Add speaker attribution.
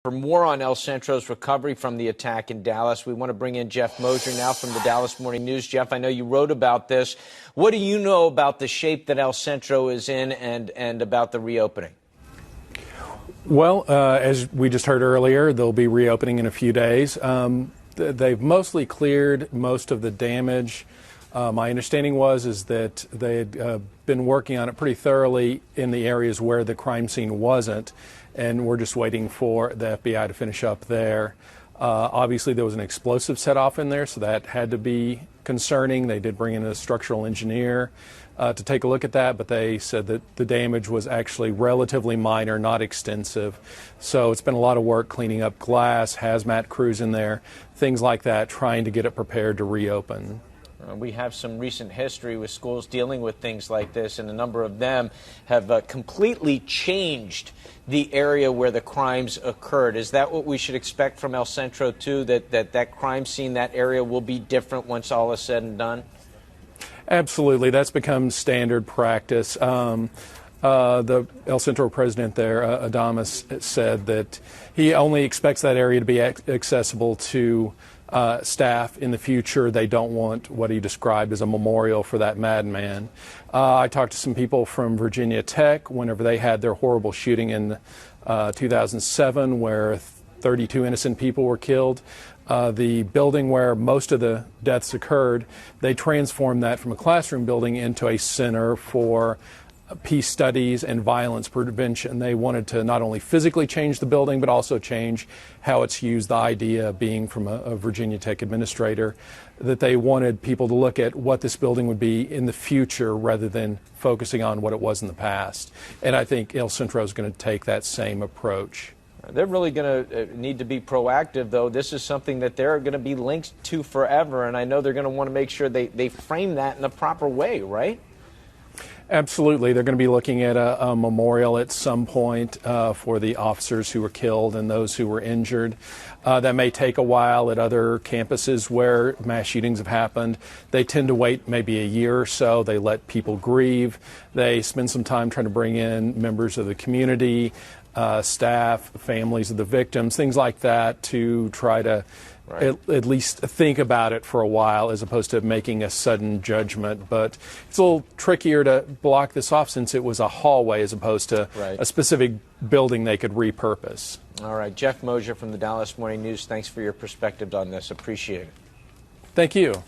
Speaker 1: For more on El Centro's recovery from the attack in Dallas, we want to bring in Jeff Mosier now from the Dallas Morning News. Jeff, I know you wrote about this. What do you know about the shape that El Centro is in and about the reopening?
Speaker 2: Well, as we just heard earlier, they'll be reopening in a few days. They've mostly cleared most of the damage. My understanding is that they had been working on it pretty thoroughly in the areas where the crime scene wasn't, and we're just waiting for the FBI to finish up there. Obviously, there was an explosive set off in there, so that had to be concerning. They did bring in a structural engineer to take a look at that, but they said that the damage was actually relatively minor, not extensive. So it's been a lot of work cleaning up glass, hazmat crews in there, things like that, trying to get it prepared to reopen.
Speaker 1: We have some recent history with schools dealing with things like this, and a number of them have completely changed the area where the crimes occurred. Is that what we should expect from El Centro, too, that crime scene, that area will be different once all is said and done?
Speaker 2: Absolutely. That's become standard practice. The El Centro president there, Adamas, said that he only expects that area to be accessible to staff in the future. They don't want what he described as a memorial for that madman. I talked to some people from Virginia Tech whenever they had their horrible shooting in 2007 where 32 innocent people were killed. The building where most of the deaths occurred, they transformed that from a classroom building into a center for peace studies and violence prevention. They wanted to not only physically change the building, but also change how it's used. The idea being from a Virginia Tech administrator that they wanted people to look at what this building would be in the future rather than focusing on what it was in the past. And I think El Centro is going to take that same approach.
Speaker 1: They're really going to need to be proactive, though. This is something that they're going to be linked to forever, and I know they're going to want to make sure they frame that in the proper way, right?
Speaker 2: Absolutely. They're going to be looking at a memorial at some point for the officers who were killed and those who were injured. That may take a while at other campuses where mass shootings have happened. They tend to wait maybe a year or so. They let people grieve. They spend some time trying to bring in members of the community, staff, families of the victims, things like that, to try to at least think about it for a while as opposed to making a sudden judgment. But it's a little trickier to block this off since it was a hallway as opposed to a specific building they could repurpose.
Speaker 1: All right. Jeff Mosier from the Dallas Morning News, thanks for your perspective on this. Appreciate it.
Speaker 2: Thank you.